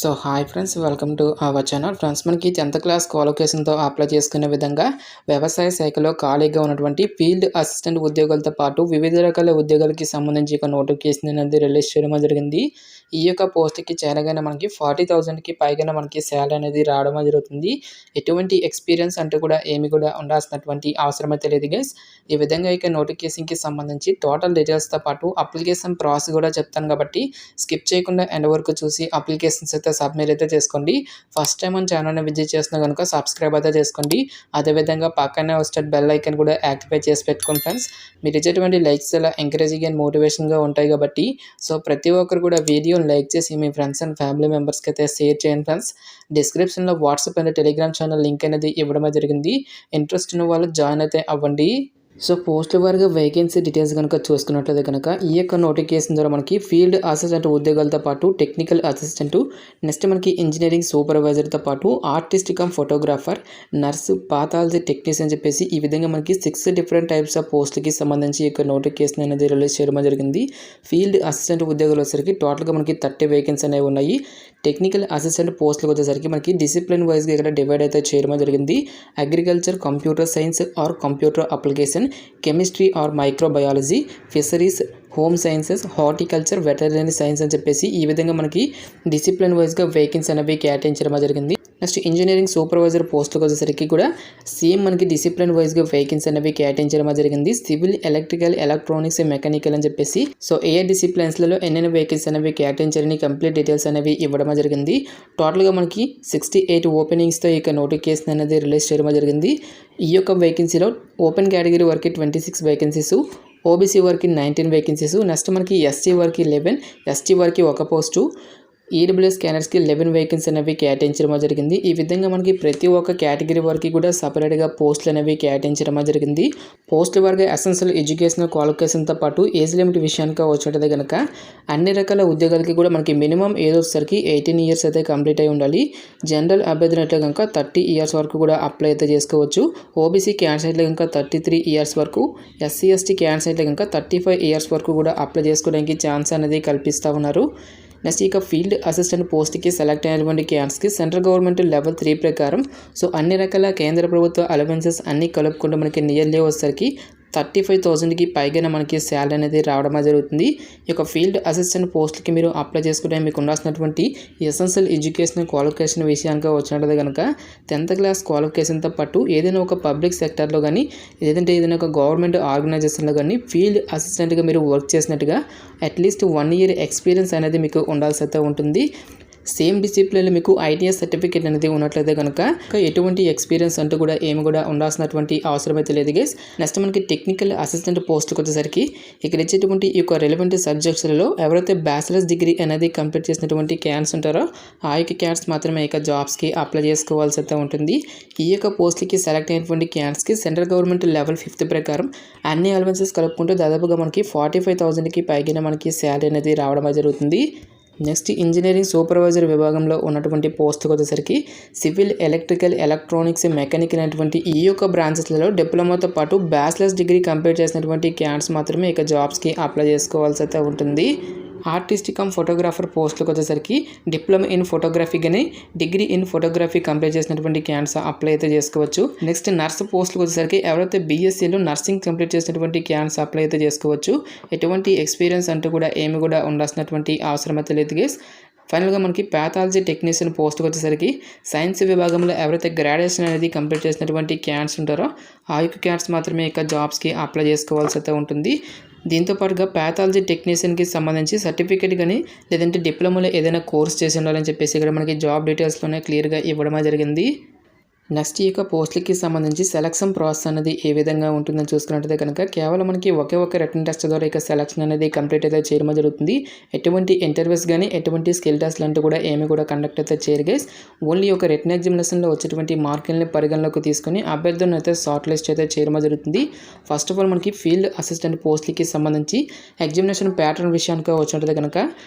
So hi friends, welcome to our channel. Friends, మనకి 10th class క్వాలిఫికేషన్తో apply చేసుకునే విధంగా వ్యవసాయ శాఖలో ఖాళీగా ఉన్నటువంటి ఫీల్డ్ అసిస్టెంట్ ఉద్యోగాలతో పాటు వివిధ రకాల ఉద్యోగాలకి సంబంధించి ఒక నోటిఫికేషన్ అనేది రిలీజ్ చేయడం జరిగింది. ఈ యొక్క పోస్ట్కి చేరగానే మనకి 40,000కి పైగా మనకి శాలరీ అనేది రావడం జరుగుతుంది. ఎటువంటి ఎక్స్పీరియన్స్ అంటూ కూడా ఏమి కూడా ఉండాల్సినటువంటి అవసరం అయితే లేదు గైస్. ఈ విధంగా ఇక నోటిఫికేషన్కి సంబంధించి టోటల్ డీటెయిల్స్తో పాటు అప్లికేషన్ ప్రాసెస్ కూడా చెప్తాను కాబట్టి స్కిప్ చేయకుండా ఎండ్ వరకు చూసి అప్లికేషన్స్ అయితే సబ్మిట్ అయితే చేసుకోండి. ఫస్ట్ టైం మన ఛానల్ని విజిట్ చేస్తున్నా కనుక సబ్స్క్రైబ్ అయితే చేసుకోండి. అదేవిధంగా పక్కనే వచ్చే బెల్ ఐకాన్ కూడా యాక్టివేట్ చేసి పెట్టుకోండి ఫ్రెండ్స్. మీరు ఇచ్చేటువంటి లైక్స్ ఇలా ఎంకరేజింగ్ అండ్ మోటివేషన్గా ఉంటాయి కాబట్టి సో ప్రతి ఒక్కరు కూడా వీడియోని లైక్ చేసి మీ ఫ్రెండ్స్ అండ్ ఫ్యామిలీ మెంబర్స్కి అయితే షేర్ చేయండి ఫ్రెండ్స్. డిస్క్రిప్షన్లో WhatsApp and Telegram channel link అనేది ఇవ్వడం జరిగింది. ఇంట్రెస్ట్ ఉన్న వాళ్ళు జాయిన్ అయితే అవ్వండి. సో పోస్టుల వారిగా వేకెన్సీ డీటెయిల్స్ కనుక చూసుకున్నట్లయితే కనుక ఈ యొక్క నోటిఫికేషన్ ద్వారా మనకి ఫీల్డ్ అసిస్టెంట్ ఉద్యోగాలతో పాటు టెక్నికల్ అసిస్టెంట్, నెక్స్ట్ మనకి ఇంజనీరింగ్ సూపర్వైజర్తో పాటు artist cum photographer, nurse, pathology technician అని చెప్పేసి ఈ విధంగా మనకి 6 డిఫరెంట్ టైప్స్ ఆఫ్ పోస్టులకి సంబంధించి ఈ యొక్క నోటిఫికేషన్ అనేది రిలీజ్ చేయడం జరిగింది. ఫీల్డ్ అసిస్టెంట్ ఉద్యోగాలు వచ్చేసరికి టోటల్గా మనకి 30 వేకెన్సీ అనేవి ఉన్నాయి. టెక్నికల్ అసిస్టెంట్ పోస్టులకు వచ్చేసరికి మనకి డిసిప్లిన్ వైజ్గా ఇక్కడ డివైడ్ అయితే చేయడం జరిగింది. Agriculture, computer science or computer application, chemistry or microbiology, fisheries, home sciences, horticulture, veterinary science అని చెప్పేసి ఈ విధంగా మనకి డిసిప్లిన్ వైజ్గా వేకెన్సీ అనేవి కేటాయించడం జరిగింది. నెక్స్ట్ ఇంజనీరింగ్ సూపర్వైజర్ పోస్టులకు వచ్చేసరికి కూడా సేమ్ మనకి డిసిప్లిన్ వైజ్గా వేకెన్సీ అనేవి కేటాయించడం జరిగింది. సివిల్, ఎలక్ట్రికల్, ఎలక్ట్రానిక్స్, మెకానికల్ అని చెప్పేసి సో ఏ డిసిప్లిన్స్లలో ఎన్నెన్ని వేకెన్సీ అనేవి కేటాయించారని కంప్లీట్ డీటెయిల్స్ అనేవి ఇవ్వడం జరిగింది. టోటల్గా మనకి 68 ఓపెనింగ్స్తో ఇక నోటిఫికేషన్ అనేది రిలీజ్ చేయడం జరిగింది. ఈ యొక్క వేకెన్సీలో ఓపెన్ కేటగిరీ వరకు 26 వేకెన్సీస్, ఓబీసీ వరకు 19 వేకెన్సీస్, నెక్స్ట్ మనకి ఎస్సీ వరకు 11, ఎస్టీ వరకు 1 పోస్టు, ఈడబ్ల్యూఎస్ క్యాండిడేట్స్కి 11 వేకెన్సీ అనేవి కేటాయించడం జరిగింది. ఈ విధంగా మనకి ప్రతి ఒక్క కేటగిరీ వరకు కూడా సపరేట్గా పోస్టులు అనేవి కేటాయించడం జరిగింది. పోస్టుల వరకు ఎసెన్షియల్ ఎడ్యుకేషనల్ క్వాలిఫికేషన్తో పాటు ఏజ్ లిమిట్ విషయానికి వచ్చినట్టు కనుక అన్ని రకాల ఉద్యోగాలకి కూడా మనకి మినిమం ఏజ్ వచ్చేసరికి 18 ఇయర్స్ అయితే కంప్లీట్ అయి ఉండాలి. జనరల్ అభ్యర్థులు అయితే కనుక 30 ఇయర్స్ వరకు కూడా అప్లై అయితే చేసుకోవచ్చు. ఓబీసీ క్యాండిడేట్స్ అయితే కనుక 33 ఇయర్స్ వరకు, ఎస్సీ ఎస్టీ క్యాండిడేట్స్ అయితే కనుక 35 ఇయర్స్ వరకు కూడా అప్లై చేసుకోవడానికి ఛాన్స్ అనేది కల్పిస్తూ ఉన్నారు. నెక్స్ట్ ఇక ఫీల్డ్ అసిస్టెంట్ పోస్ట్కి సెలెక్ట్ అయినటువంటి క్యాండిడేట్స్కి సెంట్రల్ గవర్నమెంట్ లెవెల్ 3 ప్రకారం సో అన్ని రకాల కేంద్ర ప్రభుత్వ అలవెన్సెస్ అన్నీ కలుపుకుంటూ మనకి నియర్లీ వచ్చేసరికి 35,000కి పైగానే మనకి శాలరీ అనేది రావడం జరుగుతుంది. ఈ యొక్క ఫీల్డ్ అసిస్టెంట్ పోస్ట్కి మీరు అప్లై చేసుకుంటే మీకు ఉండాల్సినటువంటి ఎసెన్షియల్ ఎడ్యుకేషనల్ క్వాలిఫికేషన్ విషయానికి వచ్చినట్టు కనుక 10th క్లాస్ క్వాలిఫికేషన్తో పాటు ఏదైనా ఒక పబ్లిక్ సెక్టర్లో కానీ లేదంటే ఏదైనా ఒక గవర్నమెంట్ ఆర్గనైజేషన్లో కానీ ఫీల్డ్ అసిస్టెంట్గా మీరు వర్క్ చేసినట్టుగా అట్లీస్ట్ 1 ఇయర్ ఎక్స్పీరియన్స్ అనేది మీకు ఉండాల్సి అయితే ఉంటుంది. సేమ్ డిసిప్లిన్లో మీకు ఐటీఎస్ సర్టిఫికేట్ అనేది ఉన్నట్లయితే కనుక ఎటువంటి ఎక్స్పీరియన్స్ అంటూ కూడా ఏమి కూడా ఉండాల్సినటువంటి అవసరం అయితే లేదు గైస్. నెక్స్ట్ మనకి టెక్నికల్ అసిస్టెంట్ పోస్ట్కి వచ్చేసరికి ఇక్కడ ఇచ్చేటువంటి ఈ యొక్క రెలవెంట్ సబ్జెక్ట్స్లలో ఎవరైతే బ్యాచిలర్స్ డిగ్రీ అనేది కంప్లీట్ చేసినటువంటి క్యాండిడేట్స్ ఉంటారో ఆ యొక్క క్యాండిడేట్స్ మాత్రమే ఇక జాబ్స్కి అప్లై చేసుకోవాల్సి అయితే ఉంటుంది. ఈ యొక్క పోస్ట్కి సెలెక్ట్ అయినటువంటి క్యాండిడేట్స్కి సెంట్రల్ గవర్నమెంట్ లెవెల్ 5 ప్రకారం అన్ని అలవెన్సెస్ కలుపుకుంటూ దాదాపుగా మనకి 45,000కి పైగా మనకి శాలరీ అనేది రావడం జరుగుతుంది. నెక్స్ట్ ఇంజనీరింగ్ సూపర్వైజర్ విభాగంలో ఉన్నటువంటి పోస్ట్కి వచ్చేసరికి సివిల్, ఎలక్ట్రికల్, ఎలక్ట్రానిక్స్, మెకానికల్ అనేటువంటి ఈ యొక్క బ్రాంచెస్లలో డిప్లొమాతో పాటు బ్యాచిలర్స్ డిగ్రీ కంప్లీట్ చేసినటువంటి క్యాండిడేట్స్ మాత్రమే ఇక జాబ్స్కి అప్లై చేసుకోవాల్సి అయితే ఉంటుంది. ఆర్టిస్ట్ కమ్ ఫోటోగ్రాఫర్ పోస్టులకు వచ్చేసరికి డిప్లొమా ఇన్ ఫోటోగ్రఫీ కానీ డిగ్రీ ఇన్ ఫోటోగ్రఫీ కంప్లీట్ చేసినటువంటి క్యాండిడేట్స్ అప్లై అయితే చేసుకోవచ్చు. నెక్స్ట్ నర్స్ పోస్టులకు వచ్చేసరికి ఎవరైతే బీఎస్సీలో నర్సింగ్ కంప్లీట్ చేసినటువంటి క్యాండిడేట్స్ అప్లై అయితే చేసుకోవచ్చు. ఎటువంటి ఎక్స్పీరియన్స్ అంటూ కూడా ఏమి కూడా ఉండాల్సినటువంటి అవసరం అయితే లేదు గైస్. ఫైనల్గా మనకి ప్యాథాలజీ టెక్నీషియన్ పోస్ట్కి వచ్చేసరికి సైన్స్ విభాగంలో ఎవరైతే గ్రాడ్యుయేషన్ అనేది కంప్లీట్ చేసినటువంటి క్యాండిడేట్స్ ఉంటారో ఆ యొక్క క్యాండిడేట్స్ మాత్రమే ఇక జాబ్స్కి అప్లై చేసుకోవాల్సి అయితే ఉంటుంది. దీంతో పాటుగా ప్యాథాలజీ టెక్నీషియన్కి సంబంధించి సర్టిఫికేట్ కానీ లేదంటే డిప్లొమాలో ఏదైనా కోర్స్ చేసి ఉండాలని చెప్పేసి ఇక్కడ మనకి జాబ్ డీటెయిల్స్లోనే క్లియర్గా ఇవ్వడం జరిగింది. నెక్స్ట్ ఈ యొక్క పోస్టులకి సంబంధించి సెలక్షన్ ప్రాసెస్ అనేది ఏ విధంగా ఉంటుందని చూసుకున్నట్టయితే కనుక కేవలం మనకి ఒకే ఒక రిటర్న్ టెస్ట్ ద్వారా ఇక సెలక్షన్ అనేది కంప్లీట్ అయితే చేయడం జరుగుతుంది. ఎటువంటి ఇంటర్వ్యూస్ కానీ ఎటువంటి స్కిల్ టెస్ట్ లాంటి కూడా ఏమి కూడా కండక్ట్ అయితే చేయరు గైస్. ఓన్లీ ఒక రిటర్న్ ఎగ్జామినేషన్లో వచ్చేటువంటి మార్కుల్ని పరిగణలోకి తీసుకొని అభ్యర్థులను అయితే షార్ట్ లిస్ట్ అయితే చేయడం జరుగుతుంది. ఫస్ట్ ఆఫ్ ఆల్ మనకి ఫీల్డ్ అసిస్టెంట్ పోస్టులకి సంబంధించి ఎగ్జామినేషన్ ప్యాటర్న్ విషయానికి వచ్చినట్టయితే కనుక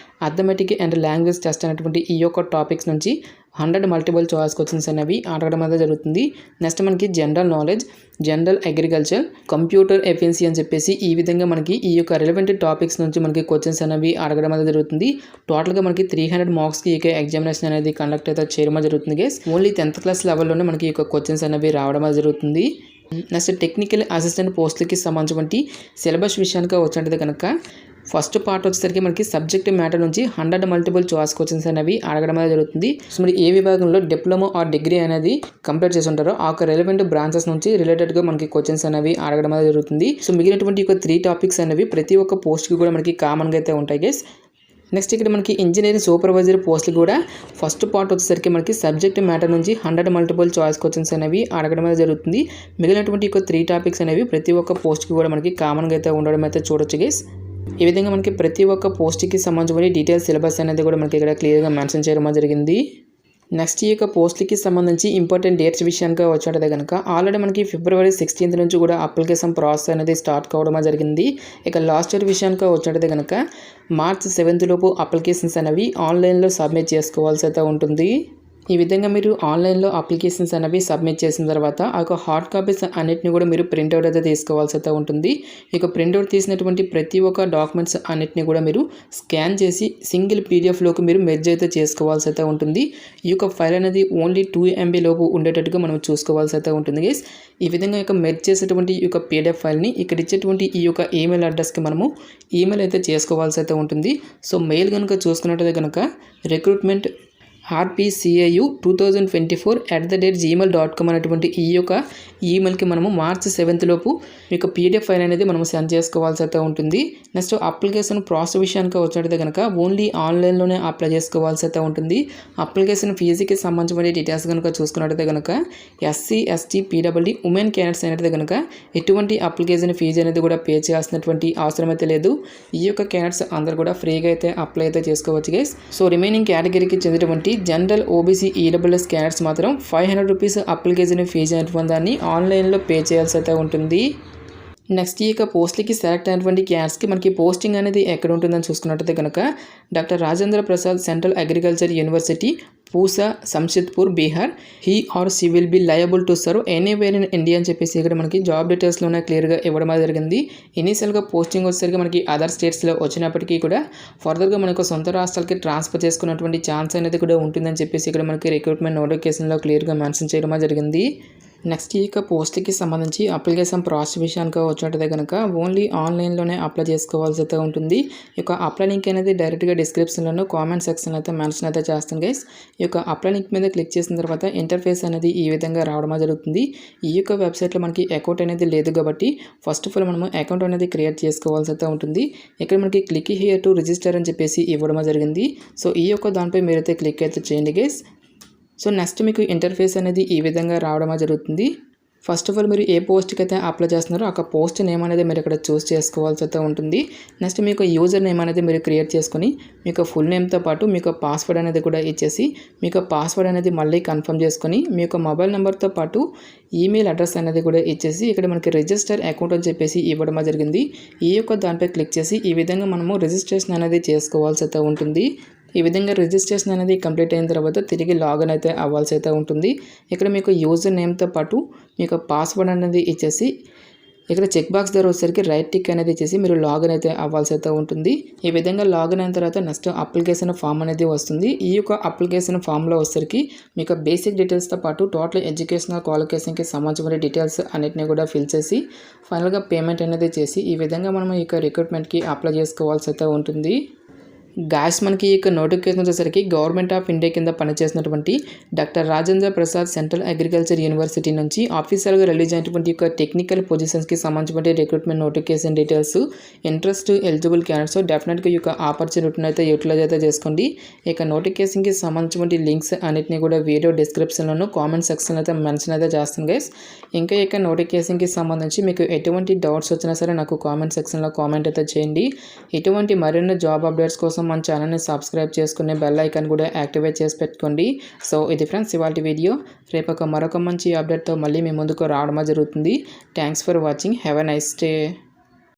అథమెటిక్ అండ్ లాంగ్వేజ్ టెస్ట్ అనేటువంటి ఈ యొక్క టాపిక్స్ నుంచి 100 మల్టిపుల్ చాయిస్ క్వశ్చన్స్ అనేవి అడగడం అనేది జరుగుతుంది. నెక్స్ట్ మనకి general knowledge, general agriculture, computer efficiency అని చెప్పేసి ఈ విధంగా మనకి ఈ యొక్క రిలవెంట్ టాపిక్స్ నుంచి మనకి క్వశ్చన్స్ అనేవి అడగడం అనేది జరుగుతుంది. టోటల్గా మనకి 300 మార్క్స్కి ఈ ఎగ్జామినేషన్ అనేది కండక్ట్ అయితే చేయడం జరుగుతుంది గైస్. ఓన్లీ 10th క్లాస్ లెవెల్లోనే మనకి ఈ యొక్క క్వశ్చన్స్ అనేవి రావడం అనేది జరుగుతుంది. నెక్స్ట్ టెక్నికల్ అసిస్టెంట్ పోస్టులకి సంబంధించి సిలబస్ విషయానికి వచ్చినట్టు కనుక ఫస్ట్ పార్ట్ వచ్చేసరికి మనకి సబ్జెక్ట్ మ్యాటర్ నుంచి 100 మల్టిపుల్ చాయిస్ క్వశ్చన్స్ అనేవి అడగడం అనేది జరుగుతుంది. సో మరి ఏ విభాగంలో డిప్లొమా ఆర్ డిగ్రీ అనేది కంప్లీట్ చేసి ఉంటారో ఆ రెలవెంట్ బ్రాంచెస్ నుంచి రిలేటెడ్గా మనకి క్వశ్చన్స్ అనేవి అడగడం అనేది జరుగుతుంది. సో మిగిలినటువంటి ఒక 3 టాపిక్స్ అనేవి ప్రతి ఒక్క పోస్ట్కి కూడా మనకి కామన్గా అయితే ఉంటాయి గైస్. నెక్స్ట్ ఇక్కడ మనకి ఇంజనీరింగ్ సూపర్వైజర్ పోస్టులు కూడా ఫస్ట్ పార్ట్ వచ్చేసరికి మనకి సబ్జెక్ట్ మ్యాటర్ నుంచి 100 మల్టిపుల్ చాయిస్ క్వశ్చన్స్ అనేవి అడగడం అనేది జరుగుతుంది. మిగిలినటువంటి ఒక 3 టాపిక్స్ అనేవి ప్రతి ఒక్క పోస్ట్కి కూడా మనకి కామన్గా అయితే ఉండడం అయితే చూడొచ్చు గైస్. ఈ విధంగా మనకి ప్రతి ఒక్క పోస్ట్కి సంబంధించిన డీటెయిల్స్ సిలబస్ అనేది కూడా మనకి ఇక్కడ క్లియర్గా మెన్షన్ చేయడం జరిగింది. నెక్స్ట్ ఈ యొక్క పోస్ట్లకి సంబంధించి ఇంపార్టెంట్ డేట్స్ విషయానికి వచ్చినట్టు కనుక ఆల్రెడీ మనకి February 16th నుంచి కూడా అప్లికేషన్ ప్రాసెస్ అనేది స్టార్ట్ కావడం జరిగింది. ఇక లాస్ట్ ఇయర్ విషయానికి వచ్చినట్టు కనుక March 7th లోపు అప్లికేషన్స్ అనేవి ఆన్లైన్లో సబ్మిట్ చేసుకోవాల్సి అయితే ఉంటుంది. ఈ విధంగా మీరు ఆన్లైన్లో అప్లికేషన్స్ అనేవి సబ్మిట్ చేసిన తర్వాత ఆ యొక్క హార్డ్ కాపీస్ అన్నిటిని కూడా మీరు ప్రింట్అవుట్ అయితే తీసుకోవాల్సి అయితే ఉంటుంది. ఇక ప్రింట్అవుట్ తీసినటువంటి ప్రతి ఒక్క డాక్యుమెంట్స్ అన్నిటిని కూడా మీరు స్కాన్ చేసి సింగిల్ పీడిఎఫ్లోకి మీరు మెర్జ్ అయితే చేసుకోవాల్సి అయితే ఉంటుంది. ఈ యొక్క ఫైల్ అనేది ఓన్లీ 2 MB లోపు ఉండేటట్టుగా మనం చూసుకోవాల్సి అయితే ఉంటుంది గైస్. ఈ విధంగా యొక్క మెర్జ్ చేసేటువంటి ఈ యొక్క పీడిఎఫ్ ఫైల్ని ఇక్కడ ఇచ్చేటువంటి ఈ యొక్క ఈమెయిల్ అడ్రస్కి మనము ఈమెయిల్ అయితే చేసుకోవాల్సి అయితే ఉంటుంది. సో మెయిల్ కనుక చూసుకున్నట్టయితే కనుక రిక్రూట్మెంట్ rpcau2024@gmail.com అనేటువంటి ఈ యొక్క ఈమెయిల్కి మనము March 7th లోపు మీకు పీడిఎఫ్ ఫైల్ అనేది మనం సెండ్ చేసుకోవాల్సి అయితే ఉంటుంది. నెక్స్ట్ అప్లికేషన్ ప్రాసెస్ విషయానికి వచ్చినట్టయితే కనుక ఓన్లీ ఆన్లైన్లోనే అప్లై చేసుకోవాల్సి అయితే ఉంటుంది. అప్లికేషన్ ఫీజుకి సంబంధించిన డీటెయిల్స్ కనుక చూసుకున్నట్టయితే కనుక SC, ST, PWD women candidates అయితే కనుక ఎటువంటి అప్లికేషన్ ఫీజు అనేది కూడా పే చేయాల్సినటువంటి అవసరం అయితే లేదు. ఈ యొక్క క్యాండిడేట్స్ అందరూ కూడా ఫ్రీగా అయితే అప్లై అయితే చేసుకోవచ్చు గైస్. సో రిమైనింగ్ కేటగిరీకి చెందినటువంటి జనరల్ OBC EWS క్యాండిడేట్స్ మాత్రం 500 రూపీస్ అప్లికేషన్ ఫీజు అనేటువంటి దాన్ని ఆన్లైన్లో పే చేయాల్సి అయితే ఉంటుంది. నెక్స్ట్ ఈ యొక్క పోస్ట్లకి సెలెక్ట్ అయినటువంటి క్యాండిడేట్స్కి మనకి పోస్టింగ్ అనేది ఎక్కడ ఉంటుందని చూసుకున్నట్టయితే కనుక doctor Rajendra Prasad central agriculture university Pusa Samastipur Bihar. He or she will be liable to serve anywhere in India అని చెప్పేసి ఇక్కడ మనకి జాబ్ డీటెయిల్స్లోనే క్లియర్గా ఇవ్వడం జరిగింది. ఇనీషియల్గా పోస్టింగ్ వచ్చేసరికి మనకి అదర్ స్టేట్స్లో వచ్చినప్పటికీ కూడా ఫర్దర్గా మనకు సొంత రాష్ట్రాలకి ట్రాన్స్ఫర్ చేసుకున్నటువంటి ఛాన్స్ అనేది కూడా ఉంటుందని చెప్పేసి ఇక్కడ మనకి రిక్రూట్మెంట్ నోటిఫికేషన్లో క్లియర్గా మెన్షన్ చేయడం జరిగింది. నెక్స్ట్ ఈ యొక్క పోస్ట్కి సంబంధించి అప్లికేషన్ ప్రాసెస్ విషయానికి వచ్చినట్టయితే కనుక ఓన్లీ ఆన్లైన్లోనే అప్లై చేసుకోవాల్సి అయితే ఉంటుంది. ఈ యొక్క అప్లై లింక్ అనేది డైరెక్ట్గా డిస్క్రిప్షన్లోనూ కామెంట్ సెక్షన్లో అయితే మెన్షన్ అయితే చేస్తాను గైస్. ఈ యొక్క అప్లై లింక్ మీద క్లిక్ చేసిన తర్వాత ఇంటర్ఫేస్ అనేది ఈ విధంగా రావడం జరుగుతుంది. ఈ యొక్క వెబ్సైట్లో మనకి అకౌంట్ అనేది లేదు కాబట్టి ఫస్ట్ ఆఫ్ ఆల్ మనము అకౌంట్ అనేది క్రియేట్ చేసుకోవాల్సి అయితే ఉంటుంది. ఇక్కడ మనకి క్లిక్ హియర్ టు రిజిస్టర్ అని చెప్పేసి ఇవ్వడం జరిగింది. సో ఈ యొక్క దానిపై మీరైతే క్లిక్ అయితే చేయండి గైస్. సో నెక్స్ట్ మీకు ఇంటర్ఫేస్ అనేది ఈ విధంగా రావడం జరుగుతుంది. ఫస్ట్ ఆఫ్ ఆల్ మీరు ఏ పోస్ట్కి అయితే అప్లై చేస్తున్నారో ఆ పోస్ట్ నేమ్ అనేది మీరు ఇక్కడ చూస్ చేసుకోవాల్సి అయితే ఉంటుంది. నెక్స్ట్ మీకు యూజర్ నేమ్ అనేది మీరు క్రియేట్ చేసుకొని మీకు ఫుల్ నేమ్తో పాటు మీకు పాస్వర్డ్ అనేది కూడా ఇచ్చేసి మీకు పాస్వర్డ్ అనేది మళ్ళీ కన్ఫర్మ్ చేసుకొని మీ యొక్క మొబైల్ నెంబర్తో పాటు ఈమెయిల్ అడ్రస్ అనేది కూడా ఇచ్చేసి ఇక్కడ మనకి రిజిస్టర్ అకౌంట్ అని చెప్పేసి ఇవ్వడం జరిగింది. ఈ యొక్క దానిపై క్లిక్ చేసి ఈ విధంగా మనము రిజిస్ట్రేషన్ అనేది చేసుకోవాల్సి అయితే ఉంటుంది. ఈ విధంగా రిజిస్ట్రేషన్ అనేది కంప్లీట్ అయిన తర్వాత తిరిగి లాగిన్ అయితే అవ్వాల్సి అయితే ఉంటుంది. ఇక్కడ మీకు యూజర్ నేమ్తో పాటు మీకు పాస్వర్డ్ అనేది ఇచ్చేసి ఇక్కడ చెక్ బాక్స్ దగ్గర వచ్చేసరికి రైట్ టిక్ అనేది ఇచ్చేసి మీరు లాగిన్ అయితే అవ్వాల్సి అయితే ఉంటుంది. ఈ విధంగా లాగిన్ అయిన తర్వాత నెక్స్ట్ అప్లికేషన్ ఫామ్ అనేది వస్తుంది. ఈ యొక్క అప్లికేషన్ ఫామ్లో వచ్చేసరికి మీకు బేసిక్ డీటెయిల్స్తో పాటు టోటల్ ఎడ్యుకేషనల్ క్వాలిఫికేషన్కి సంబంధించిన డీటెయిల్స్ అన్నిటిని కూడా ఫిల్ చేసి ఫైనల్గా పేమెంట్ అనేది చేసి ఈ విధంగా మనం ఈ యొక్క రిక్రూట్మెంట్కి అప్లై చేసుకోవాల్సి అయితే ఉంటుంది. గాయస్ మనకి ఈ యొక్క నోటిఫికేషన్ వచ్చేసరికి గవర్నమెంట్ ఆఫ్ ఇండియా కింద పనిచేసినటువంటి doctor Rajendra Prasad central agriculture university నుంచి ఆఫీషియల్గా రిలీజ్ అయినటువంటి యొక్క టెక్నికల్ పొజిషన్స్కి సంబంధించిన recruitment notification details interest eligible candidates డెఫినెట్గా ఈ యొక్క ఆపర్చునిటీని అయితే యూటిలైజ్ అయితే చేసుకోండి. ఇక నోటిఫికేషన్కి సంబంధించిన లింక్స్ అన్నింటినీ కూడా వీడియో డిస్క్రిప్షన్లోనూ కామెంట్ సెక్షన్ అయితే మెన్షన్ అయితే చేస్తాను గైస్. ఇంకా ఈ యొక్క నోటిఫికేషన్కి సంబంధించి మీకు ఎటువంటి డౌట్స్ వచ్చినా సరే నాకు కామెంట్ సెక్షన్లో కామెంట్ అయితే చేయండి. ఇటువంటి మరిన్ని జాబ్ అప్డేట్స్ కోసం మన ఛానల్ని సబ్స్క్రైబ్ చేసుకునే బెల్ ఐకాన్ కూడా యాక్టివేట్ చేసి పెట్టుకోండి. సో ఇది ఫ్రెండ్స్ ఇవాల్టి వీడియో. రేపు మరొక మంచి అప్డేట్తో మళ్ళీ మీ ముందుకు రావడం జరుగుతుంది. Thanks for watching. Have a nice day.